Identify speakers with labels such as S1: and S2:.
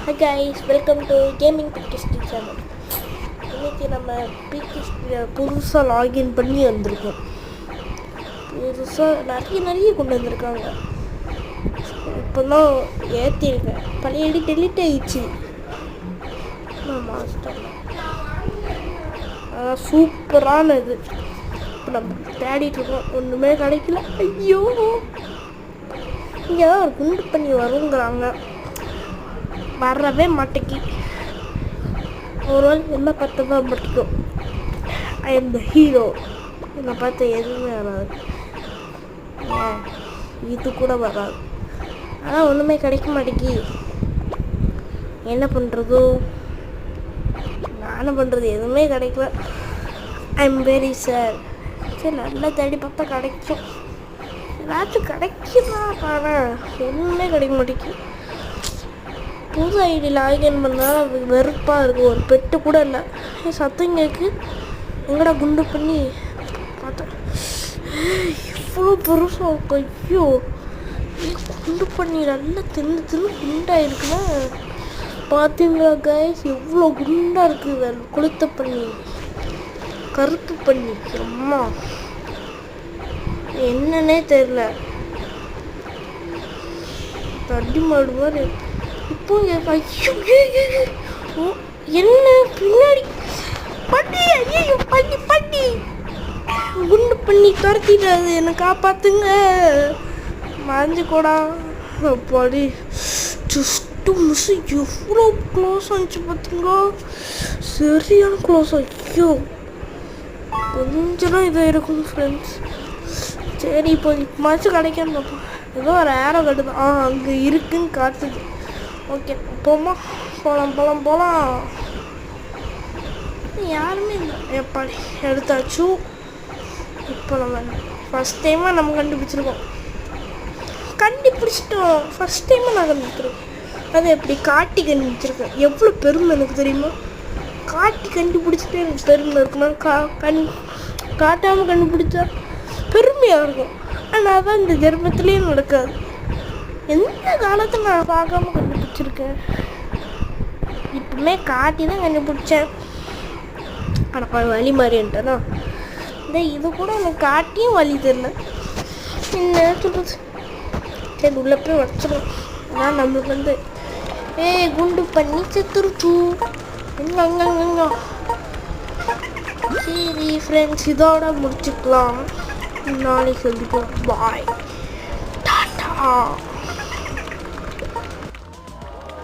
S1: Hi guys, welcome to Gaming PKST channel. இன்னைக்கு நம்ம PKST புதுசாக லாகின் பண்ணி வந்திருக்கோம். புதுசாக நிறைய கொண்டு வந்திருக்காங்க. இப்போ தான் ஏற்றிருக்கேன். பழைய டெலிட் ஆயிடுச்சு. மாஸ்டர் சூப்பரானது. இப்போ நம்ம தேடிட்டு இருக்கோம், ஒன்றுமே கிடைக்கல. ஐயோ, இங்கே தான் ஒரு குண்டு பண்ணி வருங்கிறாங்க, வரவே மாட்டேங்கி. ஒரு நாள் என்ன பார்த்து தான் மாட்டிக்கும். I am the hero. என்னை பார்த்து எதுவுமே வராது, இது கூட வராது. ஆனால் ஒன்றுமே கிடைக்க மாட்டேங்கி. என்ன பண்ணுறதோ, நானும் பண்ணுறது எதுவுமே கிடைக்கல. I am very sad. சரி, நல்லா தேடி பார்த்தா கிடைக்கும். ஏதாச்சும் கிடைக்குதா பாரு, ஒன்றுமே கிடைக்க மாட்டேங்கி. புது ஐடி லாகின் பண்ணால் அது வெறுப்பாக இருக்குது. ஒரு பெட்டு கூட இல்லை. சத்தம் கேட்கு, எங்கடா குண்டு பண்ணி பார்த்தேன். இவ்வளோ பெருசாக இருக்கும். ஐயோ, குண்டு பண்ணி நல்லா தின்னு குண்டாயிருக்குன்னா பார்த்தீங்களா கைஸ், எவ்வளோ குண்டாக இருக்குது. கொளுத்த பண்ணி, கருப்பு பண்ணி, அம்மா என்னன்னே தெரியல. தடி மாடு மாதிரி இப்போ. என்ன பின்னாடி பண்ணி, ஐயோ பண்ணி குண்டு பண்ணி துரத்திட்டாது. என்னை காப்பாத்துங்க, மறைஞ்சு கூடா. அப்பாடி ஜஸ்ட்டு மிஸ். எவ்வளோ க்ளோஸ் ஆச்சு பார்த்தீங்களா, சரியான க்ளோஸ். ஐயோ, கொஞ்சம் இதாக இருக்கும் ஃப்ரெண்ட்ஸ். சரி, இப்போ மாச்சும் கிடைக்காம ஏதோ ஒரு ஏரோ கட்டுது. அங்கே இருக்குன்னு காட்டுது. ஓகே, போகலாம். யாருமே இல்லை. எப்பாடி எடுத்தாச்சு. இப்போ நம்ம ஃபஸ்ட் டைமாக நம்ம கண்டுபிடிச்சிட்டோம். ஃபஸ்ட் டைமாக நான் கண்டுபிடிச்சிருக்கேன். அது எப்படி காட்டி கண்டுபிடிச்சிருக்கேன். எவ்வளோ பெருமை எனக்கு தெரியுமா. காட்டி கண்டுபிடிச்சிட்டு எனக்கு பெருமை இருக்குமா. காட்டாமல் கண்டுபிடிச்சா பெருமையாக இருக்கும். ஆனால் அதான் இந்த ஜென்மத்துலேயும் நடக்காது. எந்த காலத்தில் நான் பார்க்காம கண்டுபிடிச்சிருக்கேன். இப்பவுமே காட்டி தான் கண்டுபிடிச்சேன். ஆனால் வழி மாறின்ட்டேனா. இந்த இது கூட எனக்கு காட்டியும் வழி தெரியல. என்ன சொல்கிறது. சரி, உள்ளே போய் வச்சிடும். ஆனால் நம்மளுக்கு குண்டு பண்ணி செத்துருச்சு. எங்க சரி ஃப்ரெண்ட்ஸ், இதோட முடிச்சுக்கலாம். நாளைக்கு சந்திப்போம். பாய், டாடா.